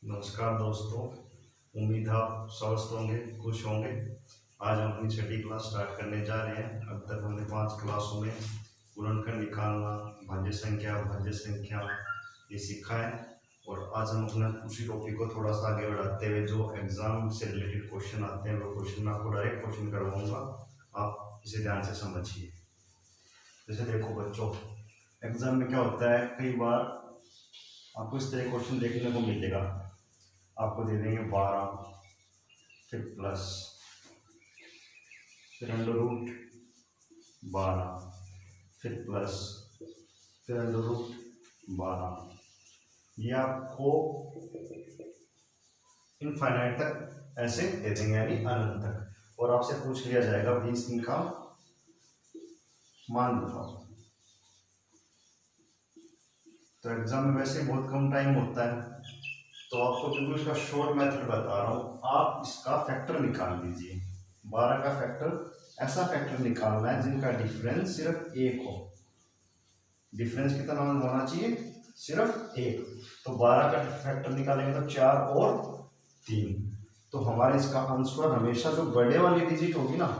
नमस्कार दोस्तों, उम्मीद है आप स्वस्थ होंगे, खुश होंगे। आज हम अपनी छठी क्लास स्टार्ट करने जा रहे हैं। अब तक हमने 5 क्लासों में गुणनखंड निकालना, भाज्य संख्या ये सीखा है। और आज हम अपना उसी टॉपिक को थोड़ा सा आगे बढ़ाते हुए जो एग्जाम से रिलेटेड क्वेश्चन आते हैं वो क्वेश्चन मैं आपको डायरेक्ट क्वेश्चन करवाऊंगा। आप इसे ध्यान से समझिए। जैसे देखो बच्चों, एग्जाम में क्या होता है, कई बार आपको इस तरह क्वेश्चन देखने को मिलेगा। आपको दे देंगे 12, फिर प्लस, फिर अंडर रूट 12, फिर प्लस, फिर अंडर रूट 12। ये आपको इनफाइनाइट तक ऐसे दे देंगे, यानी अनंत तक। और आपसे पूछ लिया जाएगा 20 इनका मान बताओ। तो एग्जाम में वैसे बहुत कम टाइम होता है, तो आपको बिल्कुल इसका शॉर्ट मेथड बता रहा हूँ। आप इसका फैक्टर निकाल लीजिए। 12 का फैक्टर, ऐसा फैक्टर निकालना है जिनका डिफरेंस सिर्फ 1 हो। डिफरेंस कितना होना चाहिए? सिर्फ 1। तो 12 का फैक्टर निकालेंगे तो 4 और 3। तो हमारे इसका आंसर हमेशा जो बड़े वाली डिजिट होगी ना,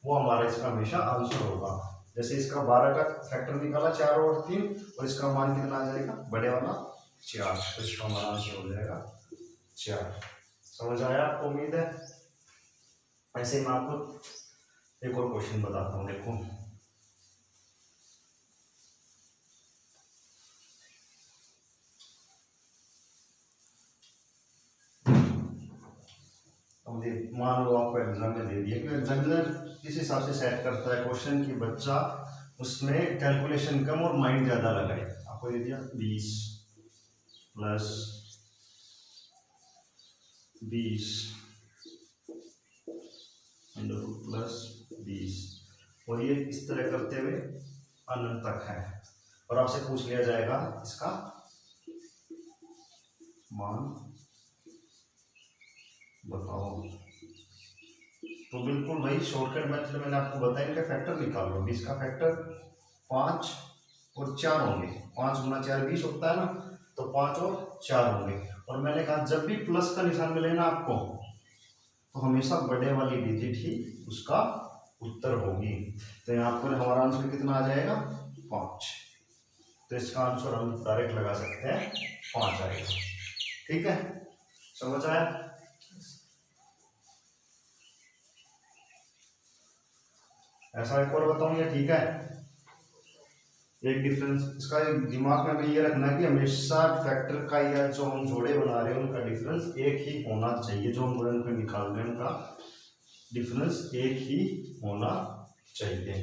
वो हमारा इसका हमेशा आंसर होगा। जैसे इसका 12 का फैक्टर निकाला 4 और 3, और इसका मान कितना आ जाएगा? बड़े वाला 4। तो इसका हमारा आंसर हो जाएगा 4। समझ आया आपको? उम्मीद है। ऐसे ही मैं आपको एक और क्वेश्चन बताता हूँ। देखो, मान लो आपको एग्जाम में दे दिया कि एग्जामिनर इस हिसाब से सेट करता है क्वेश्चन कि बच्चा उसमें कैलकुलेशन कम और माइंड ज्यादा लगाए। आपको दे दिया 20 प्लस 20 अंडर रूट प्लस 20, और ये इस तरह करते हुए अनंत तक है। और आपसे पूछ लिया जाएगा इसका मान बताओ। तो बिल्कुल वही शॉर्टकट मेथड मैंने आपको बताया, इनका फैक्टर निकाल लो। 20 का फैक्टर 5 और 4 होंगे। 5 गुना 4 20 होता है ना, तो 5 और 4 होंगे। और मैंने कहा जब भी प्लस का निशान मिले ना आपको, तो हमेशा बड़े वाली डिजिट ही उसका उत्तर होगी। तो यहाँ पर हमारा आंसर कितना आ जाएगा? 5। तो इसका आंसर हम डायरेक्ट लगा सकते हैं, 5 आएगा। ठीक है, समझ आया? ऐसा एक और बताऊं या ठीक है? एक डिफरेंस इसका दिमाग में भी ये रखना कि हमेशा फैक्टर का या जो हम जोड़े बना रहे हैं उनका डिफरेंस एक ही होना चाहिए। जो हम गुणनखंड निकाल रहे हैं उनका डिफरेंस एक ही होना चाहिए।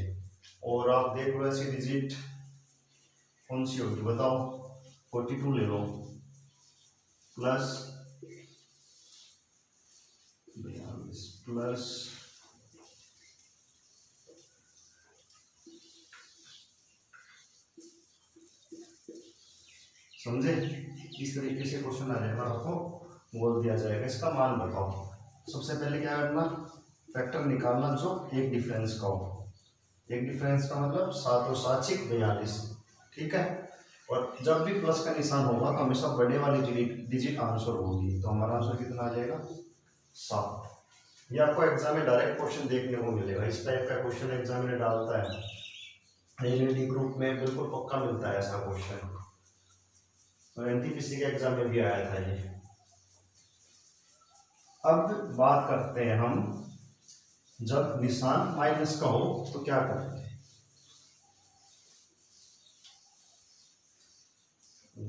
और आप देख लो ऐसी डिजिट कौन सी होगी बताओ। 42 ले लो, प्लस 42 प्लस समझे? इस तरीके से क्वेश्चन आ जाएगा, आपको बोल दिया जाएगा इसका मान बताओ। सबसे पहले क्या करना? फैक्टर निकालना जो एक डिफरेंस का हो। एक डिफरेंस का मतलब 7 और 7 42। ठीक है। और जब भी प्लस का निशान होगा तो हमेशा बड़े वाली डिजिट आंसर होगी। तो हमारा आंसर कितना आ जाएगा? 7। ये आपको एग्जाम में डायरेक्ट क्वेश्चन देखने को मिलेगा। इस टाइप का क्वेश्चन एग्जाम में डालता है। एनईडी ग्रुप में बिल्कुल पक्का मिलता है ऐसा क्वेश्चन, और एनटीपीसी के एग्जाम में भी आया था ये। अब बात करते हैं हम, जब निशान माइनस का हो तो क्या करते हैं।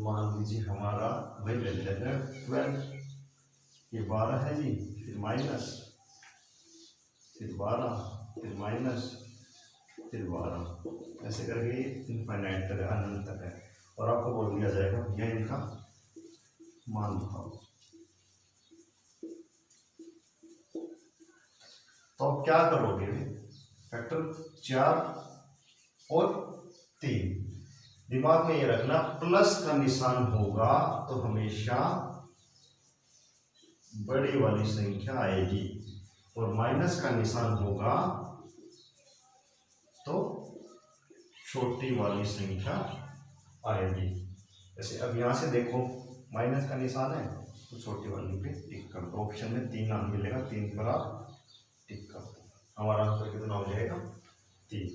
मान लीजिए हमारा वही ले लेते हैं 12, ये 12 है जी, फिर माइनस, फिर 12, फिर माइनस, फिर 12, ऐसे करके इनफाइनाइट तक, अनंत तक है। और आपको बोल दिया जाएगा भैया इनका मान बताओ। तो अब क्या करोगे? फैक्टर 4 और 3, दिमाग में ये रखना प्लस का निशान होगा तो हमेशा बड़ी वाली संख्या आएगी, और माइनस का निशान होगा तो छोटी वाली संख्या आएगी। जैसे अब यहां से देखो, माइनस का निशान है तो छोटी वाली पे टिक कर दो। ऑप्शन में 3 नाम मिलेगा, 3 पर आप टिक कर दो। हमारा आंसर कितना हो जाएगा? 3।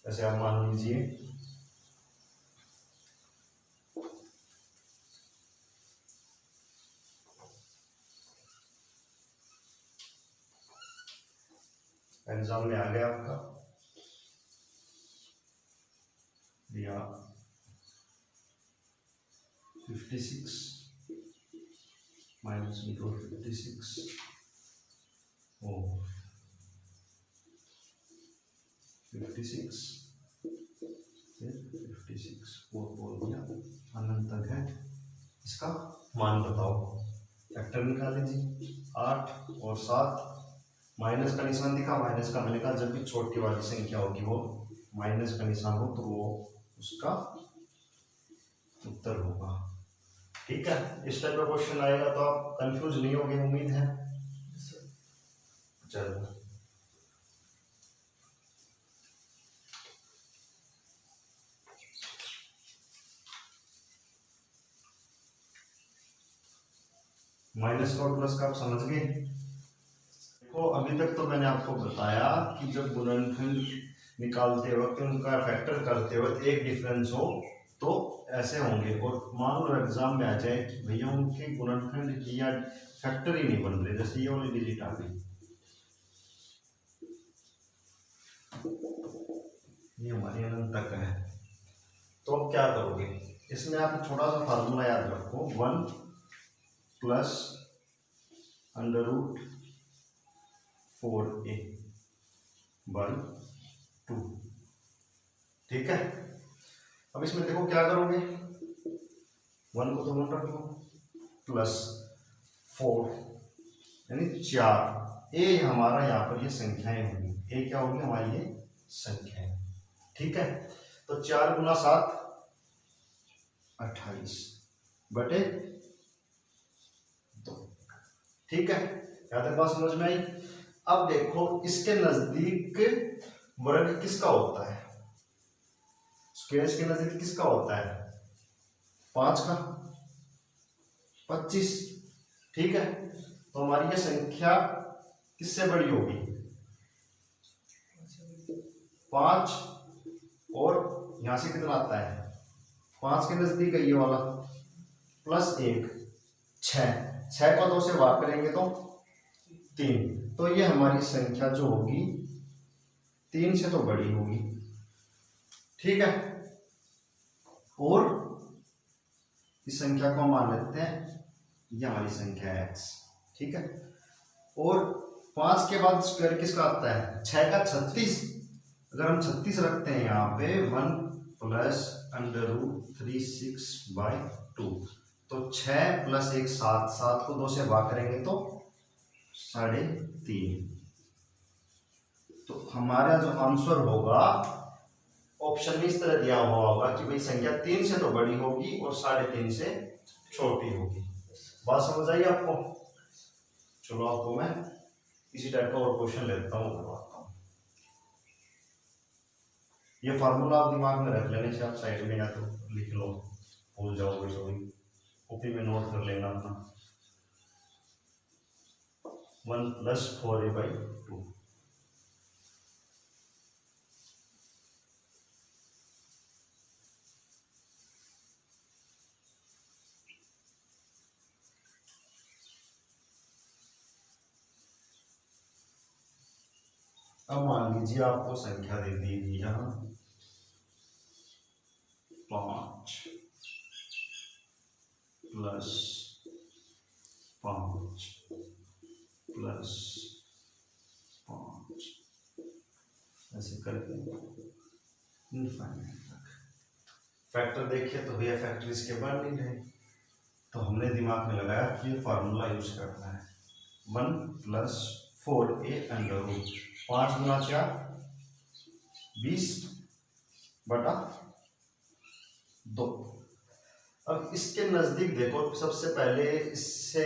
ऐसे आप मान लीजिए एग्जाम में आ गया आपका दिया 56 माइनस 56 ओ 56 फिर 56 4 बोल दिया, अनंत तक है। इसका मान बताओ, फैक्टर निकाल लीजिए। 8 और 7 माइनस का निशान दिखा, माइनस का मैंने कहा जब भी छोटी वाली संख्या होगी वो माइनस का निशान हो तो वो उसका उत्तर होगा। ठीक है, इस टाइप का क्वेश्चन आएगा तो आप कंफ्यूज नहीं होगे, उम्मीद है। चलो माइनस का और प्लस का आप समझ गए। देखो अभी तक तो मैंने आपको बताया कि जब गुणनखंड निकालते वक्त उनका फैक्टर करते वक्त एक डिफरेंस हो तो ऐसे होंगे, और मान लो एग्जाम में आ जाए कि भैया उनके गुणनखंड की या फैक्टर ही नहीं बन रहे, जैसे ये वाली डिजिट आ गई, ये हमारी अनंत तक है, तो अब क्या करोगे? इसमें आप छोटा सा फार्मूला याद रखो, 1 plus under root 4a by 2। ठीक है, अब इसमें देखो क्या करोगे, 1 को तो 1 रख लो प्लस 4 यानी 4, ए हमारा यहाँ पर ये संख्याएं होंगी, ए क्या होगी हमारी ये संख्याएं। ठीक है, तो 4 गुना 7 28 बटे 2। ठीक है, यहाँ तक बात समझ में आई। अब देखो इसके नजदीक वर्ग किसका होता है, स्क्वायर के नजदीक किसका होता है? 5 का 25। ठीक है, तो हमारी ये संख्या किससे बड़ी होगी? 5 और यहां से कितना आता है? 5 के नजदीक है ये वाला, प्लस 1 6 को 2 से भाग करेंगे तो 3, तो ये हमारी संख्या जो होगी 3 से तो बड़ी होगी। ठीक है, और इस संख्या को हम मान लेते हैं ये हमारी संख्या है x। ठीक है, और 5 के बाद स्क्वायर किसका आता है? 6 का 36। अगर हम 36 रखते हैं यहाँ पे 1 प्लस अंडर रूट 36 बाई 2, तो 6 प्लस 1 7, 7 को 2 से भाग करेंगे तो 3.5। तो हमारा जो आंसर होगा ऑप्शन में इस तरह दिया हुआ होगा कि भाई संख्या 3 से तो बड़ी होगी और 3.5 से छोटी होगी। बात समझ आई आपको? चलो आपको मैं इसी टाइप का और क्वेश्चन लेता हूँ, करवाता हूँ। ये फार्मूला आप दिमाग में रख लेने से आप साइड में या तो लिख लो, भूल जाओगे तो कॉपी में नोट कर लेना अपना। 1 प्लस 4a बाई 2। अब मान लीजिए आपको संख्या दे दी थी यहाँ 5 प्लस 5 प्लस 5 ऐसे करके इनफाइनाइट तक। फैक्टर देखिए तो भैया फैक्टर इसके बन नहीं रहे, तो हमने दिमाग में लगाया कि ये फार्मूला यूज करना है। 1 प्लस 4a अंडर रूट 5 गुना क्या 20 बटा 2। अब इसके नजदीक देखो, सबसे पहले इससे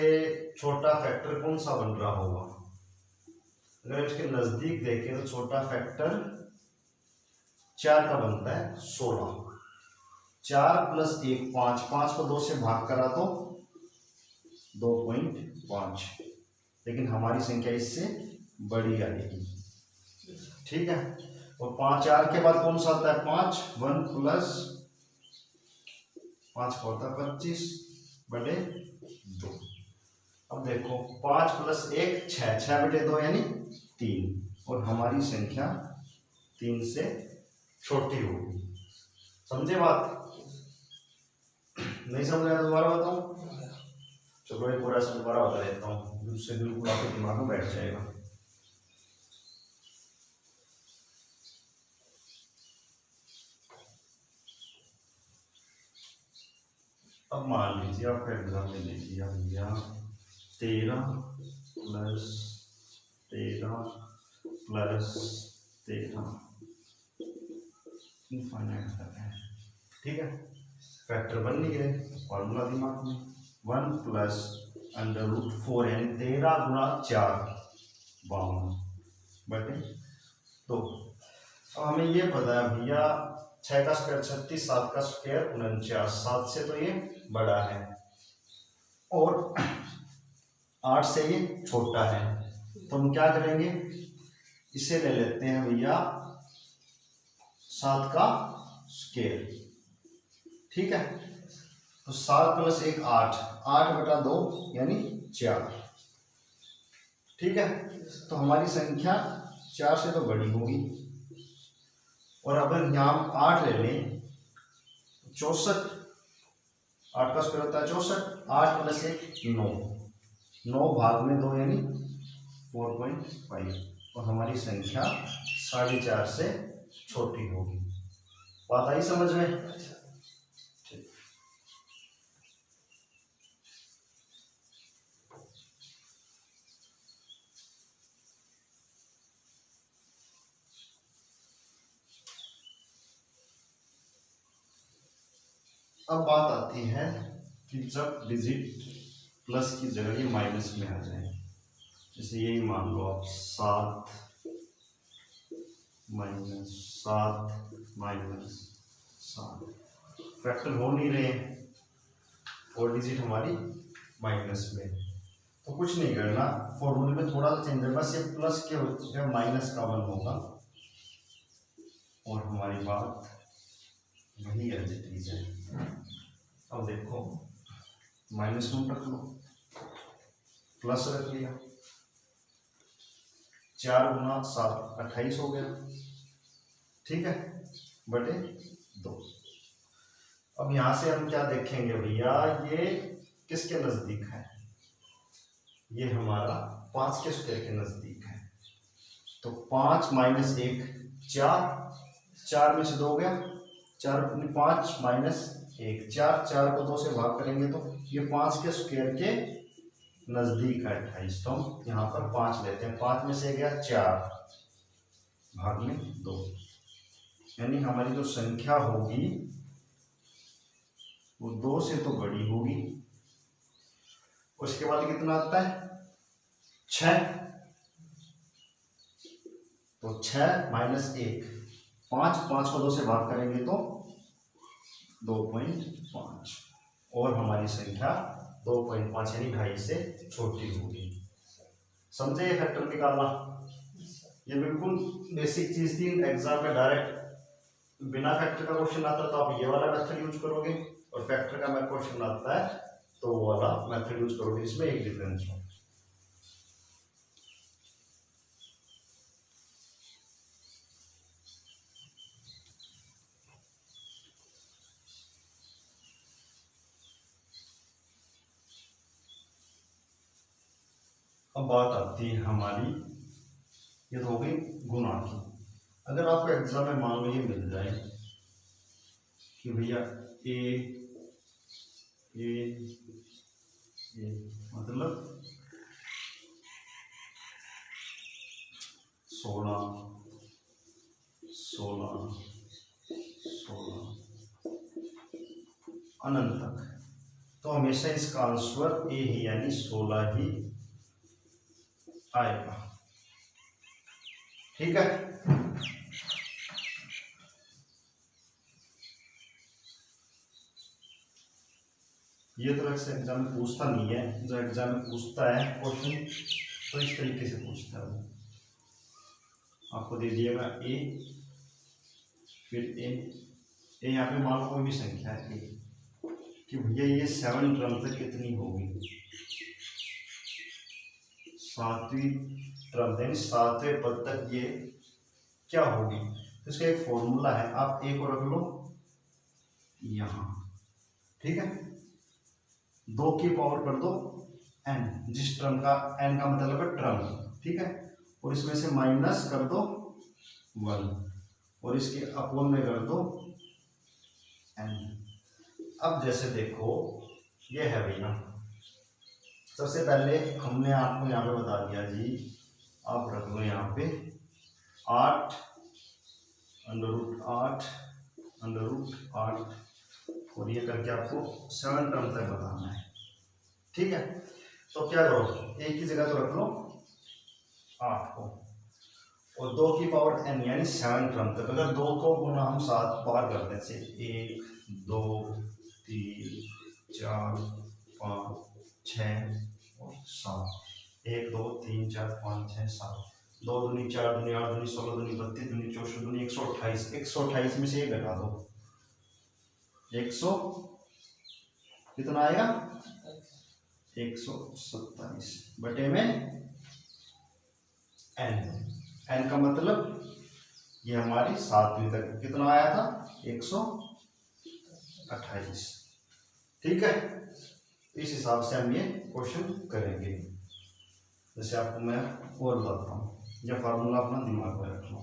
छोटा फैक्टर कौन सा बन रहा होगा? अगर इसके नजदीक देखें तो छोटा फैक्टर 4 का बनता है 16। 4 प्लस 1 5, 5 को 2 से भाग करा तो 2.5, लेकिन हमारी संख्या इससे बड़ी आएगी। ठीक है, और 5 4 के बाद कौन सा आता है 5, 1 प्लस 5 का होता है 25/2। अब देखो 5 प्लस 1 6, 6/2 यानी 3, और हमारी संख्या 3 से छोटी होगी। समझे बात? नहीं समझ रहे दोबारा बताऊं? चलो एक पूरा दोबारा बता देता हूँ, उससे बिल्कुल आपके दिमाग में बैठ जाएगा। अब मान लीजिए आपका एग्जाम ले लीजिए भैया 13 प्लस 13 प्लस 13 इनफाइनाइट तक है। ठीक है, फैक्टर बन नहीं गए, फॉर्मूला दिमाग में 1 प्लस √4 यानी 13 गुणा 4 52/2। अब हमें ये पता है भैया 6 का स्क्वायर 36, 7 का स्क्वायर 49, 7 से तो ये बड़ा है और 8 से ये छोटा है, तो हम क्या करेंगे, इसे ले लेते हैं भैया 7 का स्क्वायर। ठीक है, तो 7 प्लस 1 8, 8/2 यानी 4। ठीक है, तो हमारी संख्या 4 से तो बड़ी होगी, और अगर यहाँ हम 8 ले लें 64, 8 का स्क्वायर होता है 64, 8 प्लस 1 9, 9 भाग में 2 यानी 4.5, और हमारी संख्या 4.5 से छोटी होगी। बात आई समझ में? अब बात आती है कि जब डिजिट प्लस की जगह ये माइनस में आ जाए, जैसे यही मान लो आप 7 - 7 फैक्टर हो नहीं रहे हैं और डिजिट हमारी माइनस में, तो कुछ नहीं करना, फॉर्मूले में थोड़ा सा चेंज है, बस ये प्लस के जगह माइनस का 1 होगा और हमारी बात वही है। अब देखो -1 रख लो, प्लस रख लिया, 4 गुना 7 28 हो गया। ठीक है, /2। अब यहां से हम क्या देखेंगे भैया, ये किसके नजदीक है, ये हमारा 5 के स्क्वायर के नजदीक है, तो 5 - 1 4, 4 में से 2 गया 4, 5 - 1 4, 4 को 2 से भाग करेंगे तो ये 5 के स्क्वायर के नजदीक है 28, तो हम यहाँ पर 5 लेते हैं, 5 में से गया 4 भाग में 2, यानी हमारी जो संख्या होगी वो 2 से तो बड़ी होगी। उसके बाद कितना आता है 6, तो 6 - 1 5, 5 को 2 से भाग करेंगे तो 2.5, और हमारी संख्या 2.5 यानी 2.5 से छोटी होगी। समझे ये फैक्टर निकालना? ये बिल्कुल बेसिक चीज थी, एग्जाम में डायरेक्ट बिना फैक्टर का क्वेश्चन आता तो आप ये वाला मेथड यूज करोगे, और फैक्टर का क्वेश्चन आता है तो वो वाला मेथड यूज करोगे, इसमें एक डिफरेंस हो। अब बात आती है हमारी, ये तो हो गई गुणा की। अगर आपको एग्जाम में मान लो ये मिल जाए कि भैया ए मतलब 16 अनंत तक, तो हमेशा इसका आंसर ए ही यानी 16 ही आएगा। ठीक है, ये तो वैसे एग्जाम में पूछता नहीं है, जो एग्जाम में पूछता है क्वेश्चन तो इस तरीके से पूछता है वो। आपको दे दिएगा ए, फिर ए यहाँ पे मान लो कोई भी संख्या है ए, कि भैया ये 7 टर्म तक कितनी होगी, 7वीं टर्म यानी 7वें पद तक ये क्या होगी। तो इसका एक फॉर्मूला है, आप ए को रख लो यहाँ, ठीक है, 2 की पावर कर दो n, जिस टर्म का n का मतलब है टर्म, ठीक है, और इसमें से माइनस कर दो 1 और इसके अपोन में कर दो n। अब जैसे देखो ये है भैया, सबसे पहले हमने आपको यहाँ पे बता दिया जी, आप रख लो यहाँ पे 8 √8 और ये करके आपको 7 टर्म तक बताना है, ठीक है। तो क्या करो, एक की जगह तो रख लो 8 को और 2 की पावर n यानी 7 टर्म तक। अगर 2 को गुना हम 7 बार करते हैं, 1 2 3 4 5 6 और 7, 1 2 3 4 5 6 7, 2 दूनी 4 दूनी 8 दूनी 16 दूनी 32 दूनी 64 दूनी 128, 128 में से ये घटा दो, 100 कितना आएगा 127 बटे में n का मतलब ये हमारी 7वीं तक कितना आया था 128, ठीक है। इस हिसाब से हम ये क्वेश्चन करेंगे। जैसे आपको मैं और बताता हूँ, यह फार्मूला अपना दिमाग में रख लो।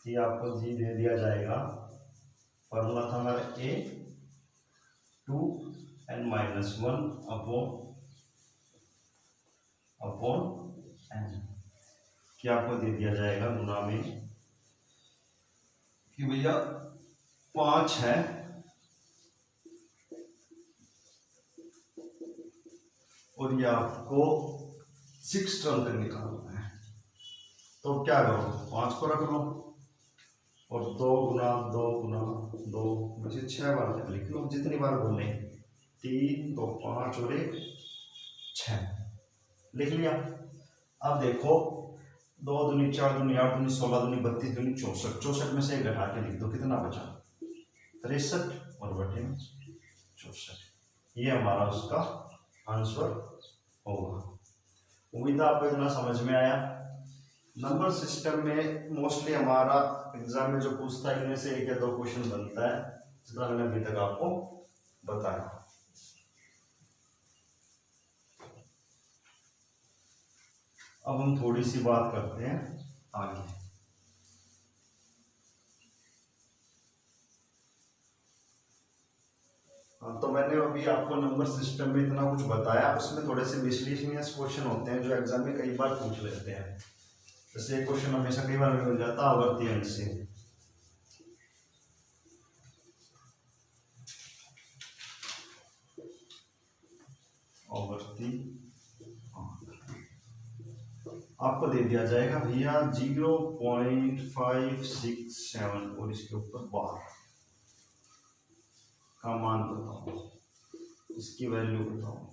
ये आपको जी दे दिया जाएगा, फार्मूला था हमारा a 2n-1 अपॉन n, क्या आपको दे दिया जाएगा गुना में कि भैया 5 है और ये आपको 6 टर्म तक निकालना है। तो क्या करो, 5 को रख लो और 2 गुना 2 गुना 2 मुझे 6 बार तक लिख लो, जितनी बार बोले 3 2 5 और 1 6 लिख लिया। अब देखो 2 दूनी 4 दूनी 8 दूनी 16 दूनी 32 दूनी 64, 64 में से एक घटा के लिख दो, कितना बचा 63 और बटे में 64, ये हमारा उसका आंसर होगा। उम्मीद है आपको इतना समझ में आया। नंबर सिस्टम में मोस्टली हमारा एग्जाम में जो पूछता है इनमें से 1 या 2 क्वेश्चन बनता है, जितना मैंने अभी तक आपको बताया। अब हम थोड़ी सी बात करते हैं आगे। तो मैंने अभी आपको नंबर सिस्टम में इतना कुछ बताया, उसमें थोड़े से मिसलेनियस क्वेश्चन होते हैं जो एग्जाम में कई बार पूछ लेते हैं। जैसे एक क्वेश्चन हमेशा कई बार मिल जाता है आवर्ती अंक से, आवर्ती आपको दे दिया जाएगा भैया 0.567 और इसके ऊपर बार का मान बताओ, इसकी वैल्यू बताओ।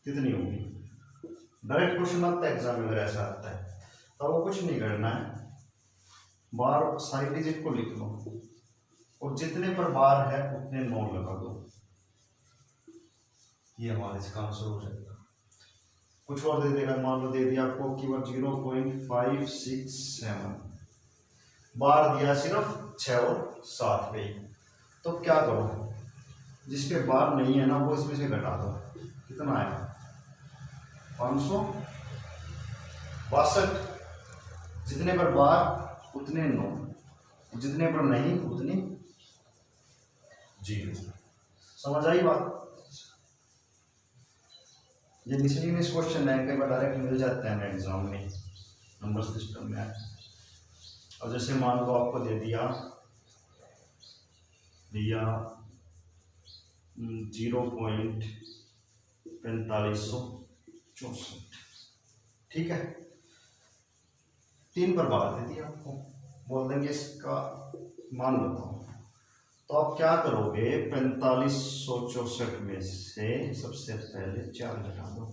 कितनी होगी। डायरेक्ट क्वेश्चन आता है एग्जाम में, अगर ऐसा आता है तो वो कुछ नहीं करना है, बार सारी डिजिट को लिख लो और जितने पर बार है उतने 9 लगा दो, ये हमारे इसका आंसर हो जाएगा। कुछ और दे देगा, मान लो दे दिया आपको कीवर्ड 0.567, बार दिया सिर्फ 6 और 7 पे, तो क्या करो जिस पे बार नहीं है ना वो इसमें से घटा दो, कितना आएगा 562, जितने पर बार उतने 9, जितने पर नहीं उतनी 0। समझ आई बात। ये मिसलिनियस क्वेश्चन है, कई बार डायरेक्ट मिल जाते हैं एग्जाम में नंबर सिस्टम में। और जैसे मान लो आपको दे दिया 0.4564, ठीक है, 3 पर बार दे दिया आपको, बोल देंगे इसका मान बताओ। तो आप क्या करोगे, 4564 में से सबसे पहले 4 घटा दो,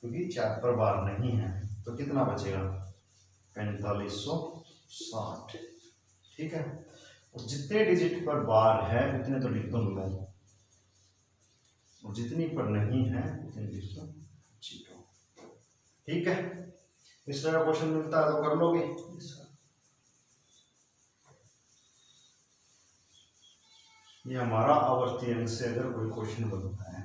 क्योंकि 4 पर बार नहीं है, तो कितना बचेगा 4560, ठीक है। और जितने डिजिट पर बार है उतने तो लिख दो 9, और जितनी पर नहीं है उतने लिख दो 0, ठीक है। इस तरह का क्वेश्चन मिलता है तो कर लोगे। ये हमारा आवर्ती अंक से अगर कोई क्वेश्चन बनता है।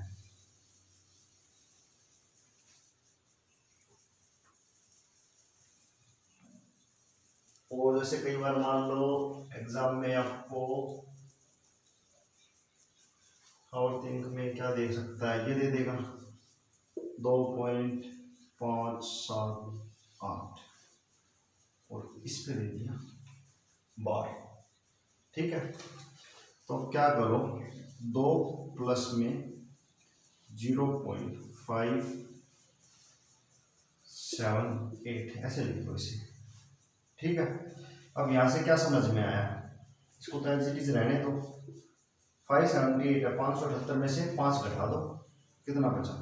और जैसे कई बार मान लो एग्जाम में आपको आवर्ती अंक में क्या दे सकता है, ये दे देगा 2.578 और इस पे दे दिया बार, ठीक है। तो क्या करो, 2 प्लस में 0.578 ऐसे लिख दो इसे, ठीक है। अब यहाँ से क्या समझ में आया, इसको तो एज इट इज रहने दो। 578 है, 578 में से 5 घटा दो, कितना बचा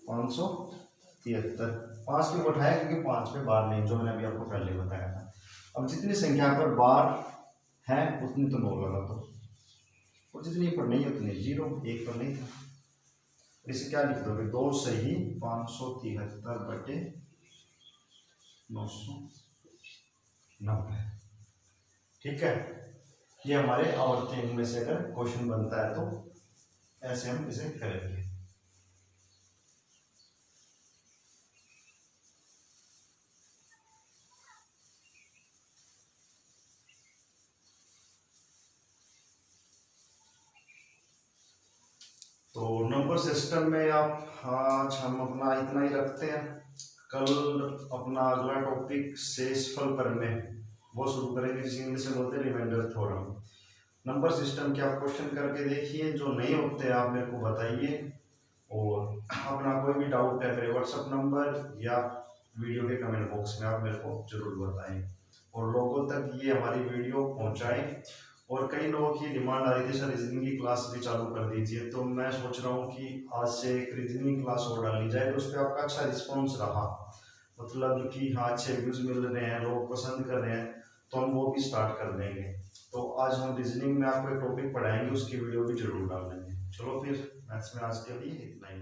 573। 5 क्यों उठाया, क्योंकि 5 पे बार नहीं, जो मैंने अभी आपको पहले बताया था। अब जितनी संख्या पर बार है उतनी तो 9 लगा दो, और जितनी पर नहीं उतनी 0, 1 पर नहीं था। इसे क्या लिख दोगे, 2 से ही 573/990, ठीक है। ये हमारे आवर्ती अंक में से अगर क्वेश्चन बनता है तो ऐसे हम इसे करेंगे। तो नंबर सिस्टम में आज हम अपना इतना ही रखते हैं। कल अपना अगला टॉपिक शेषफल प्रमेय वो शुरू करेंगे, जिसे इंग्लिश में बोलते हैं रिमाइंडर थ्योरम। नंबर सिस्टम के आप क्वेश्चन करके देखिए, जो नहीं होते आप मेरे को बताइए, और अपना कोई भी डाउट है मेरे व्हाट्सएप नंबर या वीडियो के कमेंट बॉक्स में आप मेरे को जरूर बताएं, और लोगों तक ये हमारी वीडियो पहुंचाएं। और कई लोगों की डिमांड आ रही थी सर रीजनिंग की क्लास भी चालू कर दीजिए, तो मैं सोच रहा हूँ कि आज से एक रीजनिंग क्लास और डाली जाए। तो उस पर आपका अच्छा रिस्पॉन्स रहा, मतलब कि हाँ अच्छे व्यूज मिल रहे हैं, लोग पसंद कर रहे हैं, तो हम वो भी स्टार्ट कर देंगे। तो आज हम रीजनिंग में आपको एक टॉपिक पढ़ाएंगे, उसकी वीडियो भी जरूर डाल देंगे। चलो फिर मैथ्स में आज के लिए इतना ही।